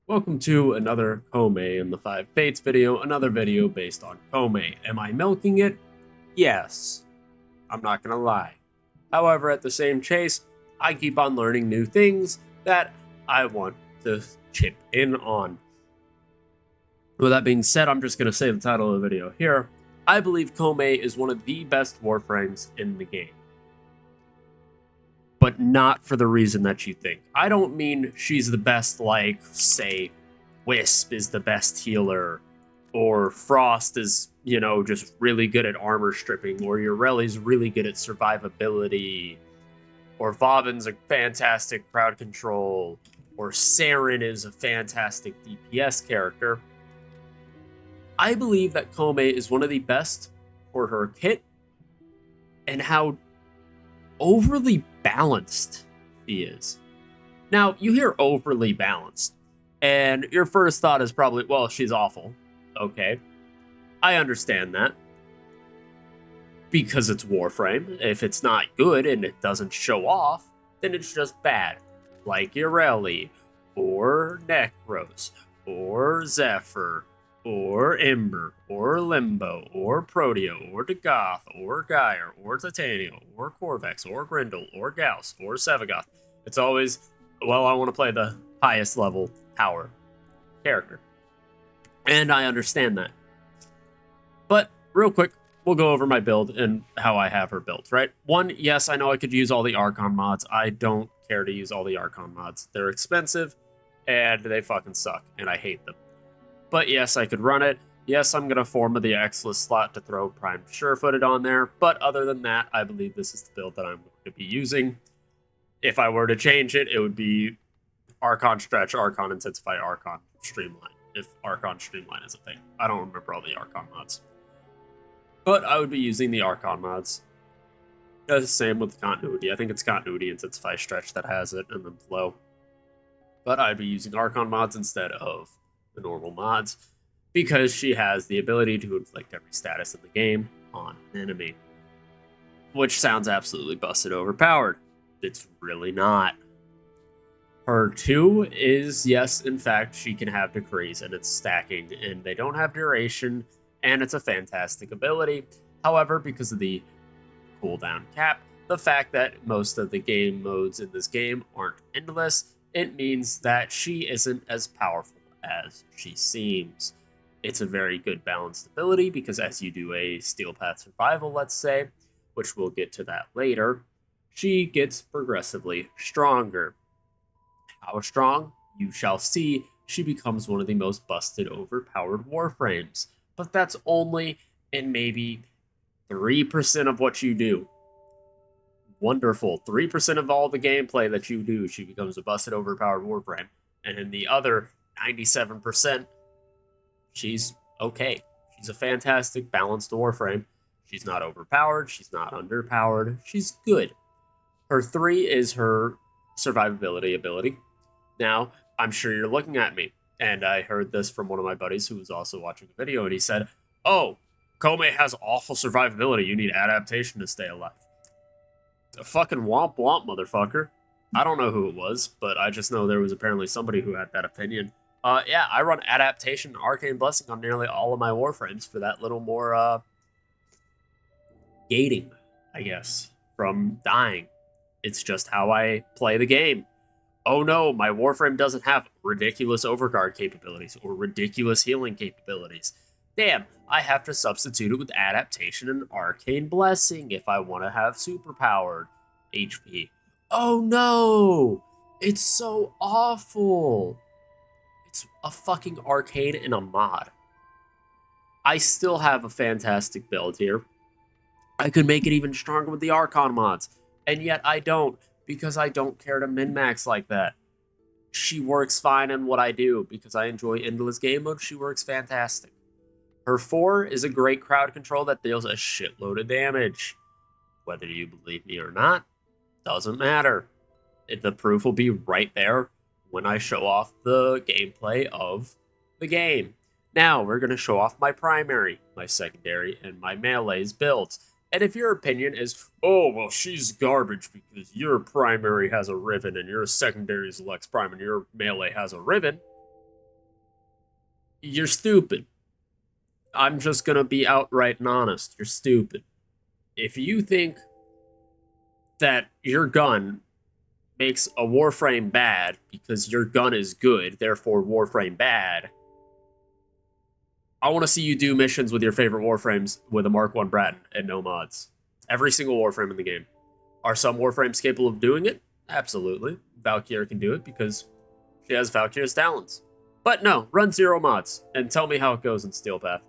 Welcome to another Koumei in the 5 Fates video, another video based on Koumei. Am I milking it? Yes. I'm not gonna lie. However, at the same chase, I keep on learning new things that I want to chip in on. With that being said, I'm just gonna say the title of the video here. I believe Koumei is one of the best Warframes in the game. But not for the reason that you think. I don't mean she's the best, like, say, Wisp is the best healer, or Frost is, just really good at armor stripping, or Ureli's really good at survivability, or Vauban's a fantastic crowd control, or Saren is a fantastic DPS character. I believe that Koumei is one of the best for her kit and how overly balanced he is. Now, you hear overly balanced, and your first thought is probably, well, she's awful. Okay. I understand that. Because it's Warframe. If it's not good and it doesn't show off, then it's just bad. Like Ureli, or Necros, or Zephyr, or Ember, or Limbo, or Proteo, or Dagoth, or Gyre, or Titanio, or Corvex, or Grendel, or Gauss, or Sevagoth. It's always, well, I want to play the highest level power character. And I understand that. But real quick, we'll go over my build and how I have her built, right? One, yes, I know I could use all the Archon mods. I don't care to use all the Archon mods. They're expensive, and they fucking suck, and I hate them. But yes, I could run it. Yes, I'm going to form the Exilus slot to throw Prime Surefooted on there. But other than that, I believe this is the build that I'm going to be using. If I were to change it, it would be Archon Stretch, Archon Intensify, Archon Streamline. If Archon Streamline is a thing. I don't remember all the Archon mods. But I would be using the Archon mods. That's the same with Continuity. I think it's Continuity, Intensify, Stretch that has it, and then Flow. But I'd be using Archon mods instead of the normal mods, because she has the ability to inflict every status in the game on an enemy. Which sounds absolutely busted overpowered. It's really not. Her 2 is, yes, in fact, she can have decrees, and it's stacking, and they don't have duration, and it's a fantastic ability. However, because of the cooldown cap, the fact that most of the game modes in this game aren't endless, it means that she isn't as powerful as she seems. It's a very good balanced ability because as you do a Steel Path Survival, let's say, which we'll get to that later, she gets progressively stronger. How strong? You shall see. She becomes one of the most busted, overpowered Warframes. But that's only in maybe 3% of what you do. Wonderful. 3% of all the gameplay that you do, she becomes a busted, overpowered Warframe. And in the other 97%, she's okay. She's a fantastic, balanced Warframe. She's not overpowered. She's not underpowered. She's good. Her 3 is her survivability ability. Now, I'm sure you're looking at me, and I heard this from one of my buddies who was also watching the video, and he said, oh, Koumei has awful survivability. You need adaptation to stay alive. A fucking womp womp, motherfucker. I don't know who it was, but I just know there was apparently somebody who had that opinion. Yeah, I run Adaptation and Arcane Blessing on nearly all of my Warframes for that little more, gating, I guess, from dying. It's just how I play the game. Oh no, my Warframe doesn't have ridiculous overguard capabilities or ridiculous healing capabilities. Damn, I have to substitute it with Adaptation and Arcane Blessing if I want to have superpowered HP. Oh no! It's so awful! It's a fucking arcane and a mod. I still have a fantastic build here. I could make it even stronger with the Archon mods, and yet I don't, because I don't care to min-max like that. She works fine in what I do, because I enjoy endless game mode, she works fantastic. Her 4 is a great crowd control that deals a shitload of damage. Whether you believe me or not, doesn't matter. The proof will be right there when I show off the gameplay of the game. Now, we're going to show off my primary, my secondary, and my melee's builds. And if your opinion is, oh, well, she's garbage because your primary has a Riven and your secondary is Lex Prime and your melee has a Riven, you're stupid. I'm just gonna be outright and honest. You're stupid. If you think that your gun makes a Warframe bad because your gun is good, therefore Warframe bad, I want to see you do missions with your favorite Warframes with a Mark 1 Bratton and no mods. Every single Warframe in the game. Are some Warframes capable of doing it? Absolutely. Valkyria can do it because she has Valkyria's talents. But no, run 0 mods and tell me how it goes in Steel Path.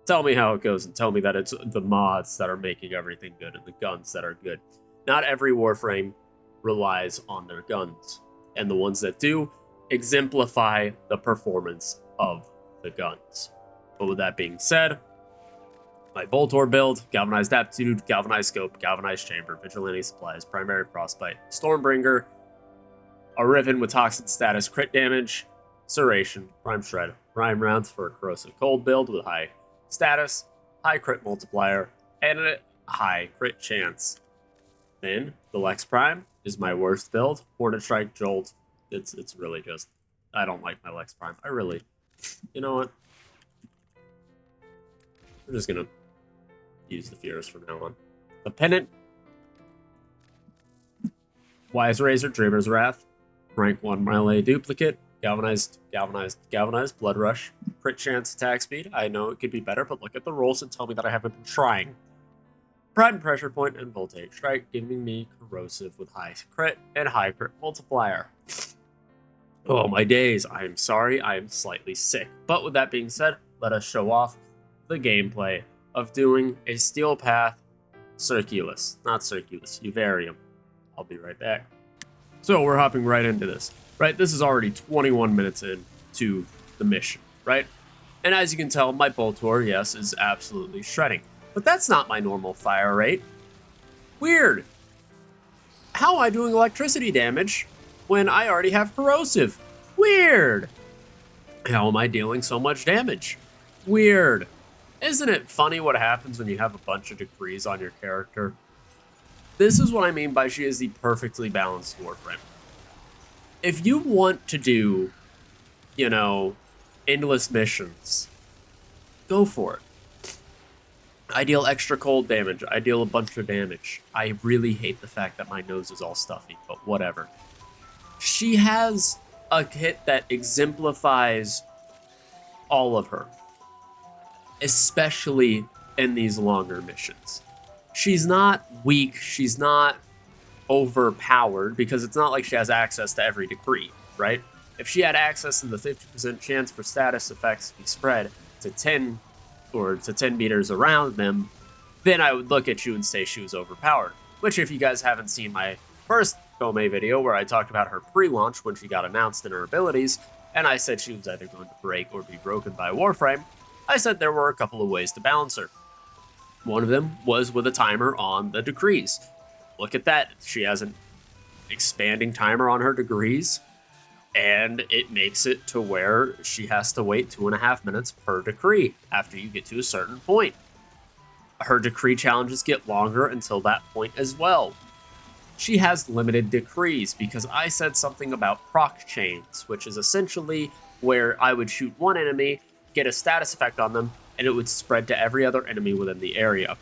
Tell me how it goes and tell me that it's the mods that are making everything good and the guns that are good. Not every Warframe relies on their guns. And the ones that do exemplify the performance of the guns. But with that being said, my Boltor build, Galvanized Aptitude, Galvanized Scope, Galvanized Chamber, Vigilante Supplies, Primary Frostbite, Stormbringer, a Riven with Toxin status, crit damage, Serration, Prime Shred, Prime Rounds for a Corrosive Cold build with high status, high crit multiplier, and a high crit chance. Then, the Lex Prime is my worst build. Hornet Strike, Jolt, it's really just, I don't like my Lex Prime. You know what? We're just gonna use the Fears from now on. The Pennant, Wise Razor, Dreamer's Wrath, rank 1 melee duplicate, Galvanized, Blood Rush, crit chance, attack speed. I know it could be better, but look at the rolls and tell me that I haven't been trying. Pride and Pressure Point and Voltaic Strike, giving me Corrosive with high crit and high crit multiplier. Oh my days, I am sorry, I am slightly sick. But with that being said, let us show off the gameplay of doing a Steel Path Circulus. Not Circulus, Uvarium. I'll be right back. So we're hopping right into this. Right, this is already 21 minutes into the mission, right? And as you can tell, my Boltor, yes, is absolutely shredding. But that's not my normal fire rate. Weird. How am I doing electricity damage when I already have corrosive? Weird. How am I dealing so much damage? Weird. Isn't it funny what happens when you have a bunch of decrees on your character? This is what I mean by she is the perfectly balanced Warframe. If you want to do, endless missions, go for it. I deal extra cold damage. I deal a bunch of damage. I really hate the fact that my nose is all stuffy, but whatever. She has a kit that exemplifies all of her, especially in these longer missions. She's not weak. She's not overpowered because it's not like she has access to every decree, right? If she had access to the 50% chance for status effects to be spread to 10 or to 10 meters around them, then I would look at you and say she was overpowered. Which, if you guys haven't seen my first Koumei video where I talked about her pre-launch when she got announced in her abilities, and I said she was either going to break or be broken by Warframe, I said there were a couple of ways to balance her. One of them was with a timer on the decrees. Look at that. She has an expanding timer on her degrees, and it makes it to where she has to wait 2.5 minutes per decree after you get to a certain point. Her decree challenges get longer until that point as well. She has limited decrees because I said something about proc chains, which is essentially where I would shoot one enemy, get a status effect on them, and it would spread to every other enemy within the area,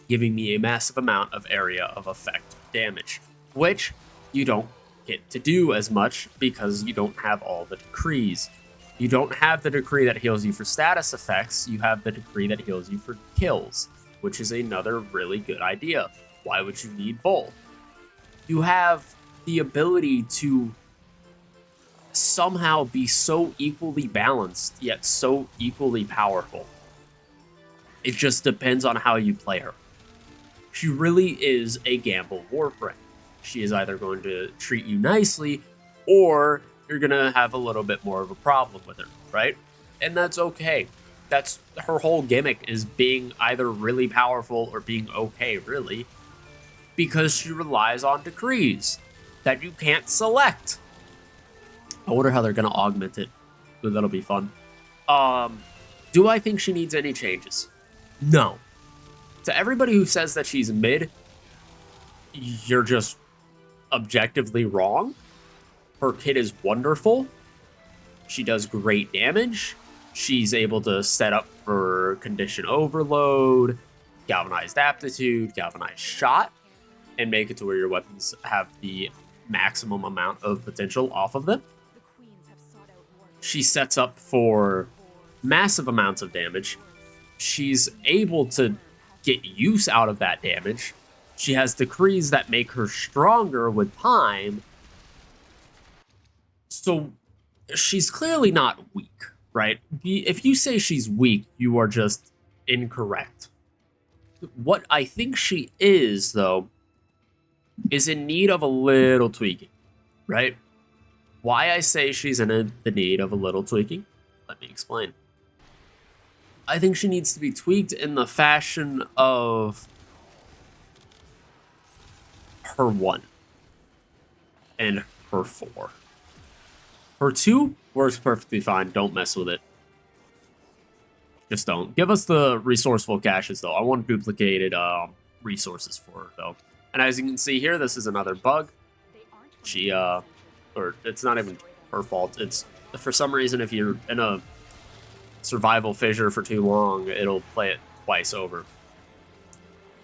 giving me a massive amount of area of effect damage, which you don't get to do as much because you don't have all the decrees. You don't have the decree that heals you for status effects, you have the decree that heals you for kills, which is another really good idea. Why would you need both? You have the ability to somehow be so equally balanced, yet so equally powerful. It just depends on how you play her. She really is a gamble Warframe. She is either going to treat you nicely, or you're going to have a little bit more of a problem with her, right? And that's okay. That's her whole gimmick, is being either really powerful or being okay, really, because she relies on decrees that you can't select. I wonder how they're going to augment it. That'll be fun. Do I think she needs any changes? No. To everybody who says that she's mid, you're just objectively wrong. Her kit is wonderful. She does great damage. She's able to set up for condition overload, galvanized aptitude, galvanized shot, and make it to where your weapons have the maximum amount of potential off of them. She sets up for massive amounts of damage. She's able to get use out of that damage. She has decrees that make her stronger with time. So she's clearly not weak, right? If you say she's weak, you are just incorrect. What I think she is, though, is in need of a little tweaking, right? Why I say she's in the need of a little tweaking? Let me explain. I think she needs to be tweaked in the fashion of her 1 and her 4. Her 2 works perfectly fine. Don't mess with it. Just don't. Give us the resourceful caches, though. I want duplicated resources for her, though. And as you can see here, this is another bug. She, or it's not even her fault. It's, for some reason, if you're in a survival fissure for too long, it'll play it twice over.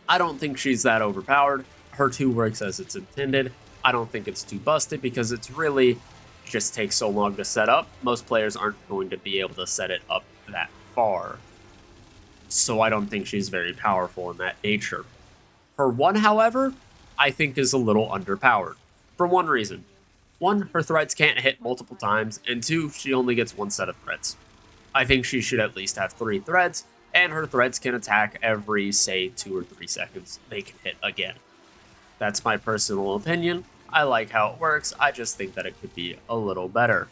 I don't think she's that overpowered. Her 2 works as it's intended. I don't think it's too busted because it's really just takes so long to set up. Most players aren't going to be able to set it up that far. So I don't think she's very powerful in that nature. Her 1, however, I think is a little underpowered. For one reason. 1, her threads can't hit multiple times, and 2, she only gets 1 set of threads. I think she should at least have 3 threads, and her threads can attack every, say, 2 or 3 seconds. They can hit again. That's my personal opinion. I like how it works. I just think that it could be a little better.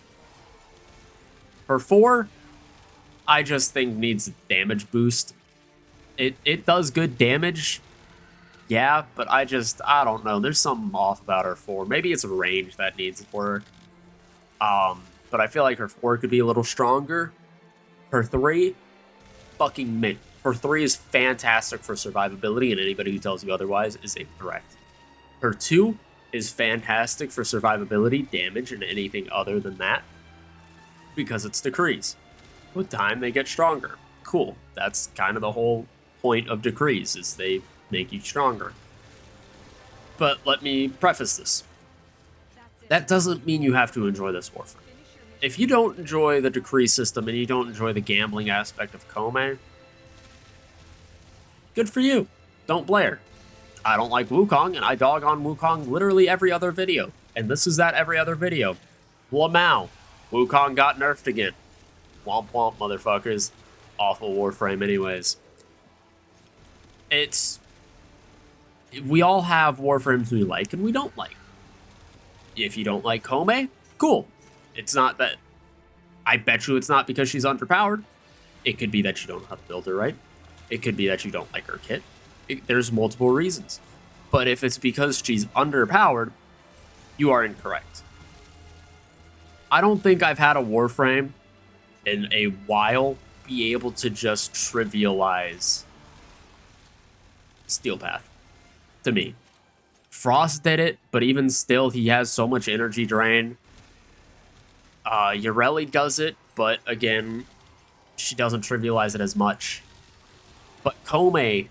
Her 4, I just think needs a damage boost. It does good damage, yeah, but I don't know. There's something off about her 4. Maybe it's a range that needs work. But I feel like her 4 could be a little stronger. Her 3, fucking mint. Her 3 is fantastic for survivability, and anybody who tells you otherwise is incorrect. Her 2 is fantastic for survivability, damage, and anything other than that, because it's decrees. With time, they get stronger. Cool. That's kind of the whole point of decrees, is they make you stronger. But let me preface this. That doesn't mean you have to enjoy this Warframe. If you don't enjoy the decree system and you don't enjoy the gambling aspect of Koumei, good for you. Don't blare. I don't like Wukong, and I dog on Wukong literally every other video. And this is that every other video. Lamau. Wukong got nerfed again. Womp womp, motherfuckers. Awful Warframe anyways. We all have Warframes we like and we don't like. If you don't like Koumei, cool. It's not that... I bet you it's not because she's underpowered. It could be that you don't know how to build her right. It could be that you don't like her kit. There's multiple reasons. But if it's because she's underpowered, you are incorrect. I don't think I've had a Warframe in a while be able to just trivialize Steel Path, to me. Frost did it, but even still, he has so much energy drain. Yareli does it, but again, she doesn't trivialize it as much. But Koumei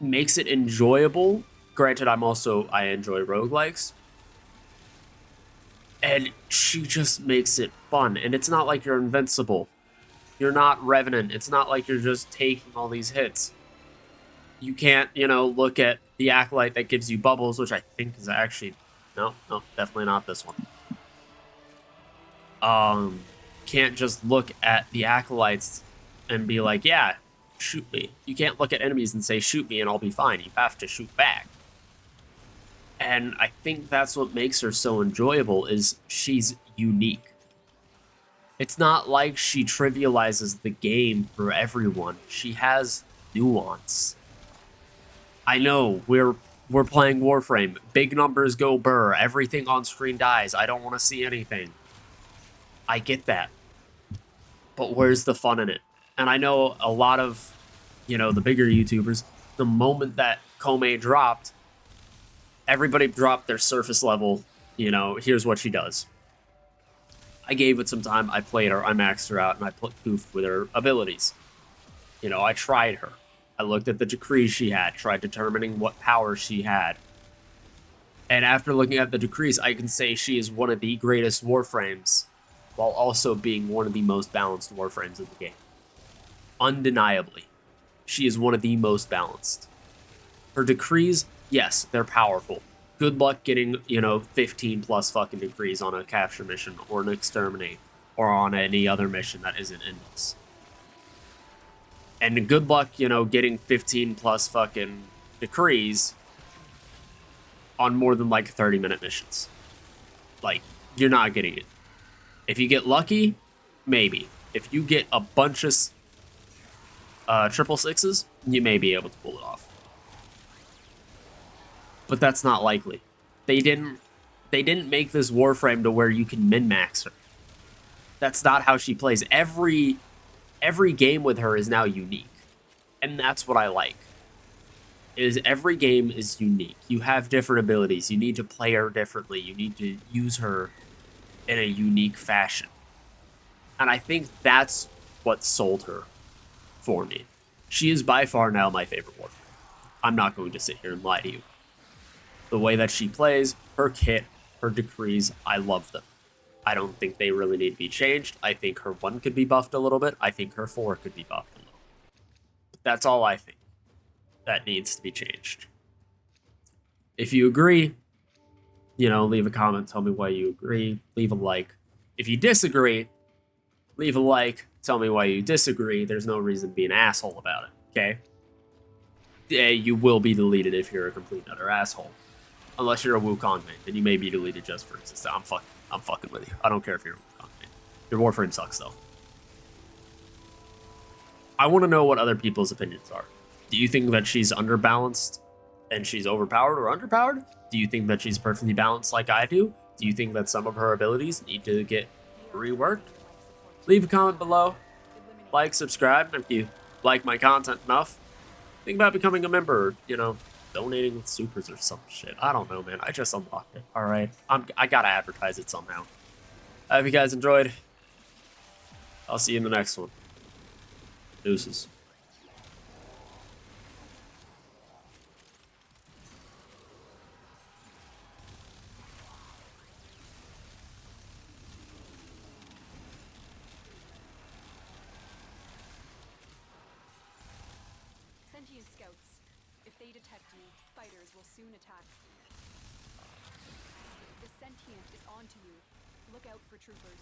makes it enjoyable. Granted, I enjoy roguelikes. And she just makes it fun. And it's not like you're invincible. You're not Revenant. It's not like you're just taking all these hits. You can't, look at the Acolyte that gives you bubbles, which I think is actually... No, definitely not this one. Can't just look at the Acolytes and be like, yeah, shoot me. You can't look at enemies and say, shoot me and I'll be fine. You have to shoot back. And I think that's what makes her so enjoyable, is she's unique. It's not like she trivializes the game for everyone. She has nuance. I know, we're playing Warframe. Big numbers go burr. Everything on screen dies. I don't want to see anything. I get that. But where's the fun in it? And I know a lot of, the bigger YouTubers, the moment that Koumei dropped, everybody dropped their surface level, here's what she does. I gave it some time. I played her. I maxed her out, and I goofed with her abilities. You know, I tried her. I looked at the decrees she had, tried determining what power she had. And after looking at the decrees, I can say she is one of the greatest Warframes, while also being one of the most balanced Warframes in the game. Undeniably, she is one of the most balanced. Her decrees, yes, they're powerful. Good luck getting, 15 plus fucking decrees on a capture mission or an exterminate or on any other mission that isn't in this. And good luck, getting 15 plus fucking decrees on more than like 30-minute missions. Like, you're not getting it. If you get lucky, maybe. If you get a bunch of triple sixes, you may be able to pull it off. But that's not likely. They didn't make this Warframe to where you can min-max her. That's not how she plays. Every game with her is now unique. And that's what I like. Is every game is unique. You have different abilities. You need to play her differently. You need to use her in a unique fashion. And I think that's what sold her for me. She is by far now my favorite Warframe. I'm not going to sit here and lie to you. The way that she plays, her kit, her decrees, I love them. I don't think they really need to be changed. I think her 1 could be buffed a little bit. I think her 4 could be buffed a little bit. But that's all I think that needs to be changed. If you agree, leave a comment, tell me why you agree, leave a like. If you disagree, leave a like, tell me why you disagree. There's no reason to be an asshole about it, okay? Yeah, you will be deleted if you're a complete utter asshole. Unless you're a Wukong main, then you may be deleted just for existence. I'm fucking with you. I don't care if you're a Wukong main. Your Warframe sucks, though. I want to know what other people's opinions are. Do you think that she's underbalanced and she's overpowered or underpowered? Do you think that she's perfectly balanced like I do? Do you think that some of her abilities need to get reworked? Leave a comment below. Like, subscribe if you like my content enough. Think about becoming a member, donating with supers or some shit. I don't know, man. I just unlocked it. All right. I gotta advertise it somehow. I hope you guys enjoyed. I'll see you in the next one. Deuces. Sentient scouts. If they detect you, fighters will soon attack. The sentient is onto you. Look out for troopers.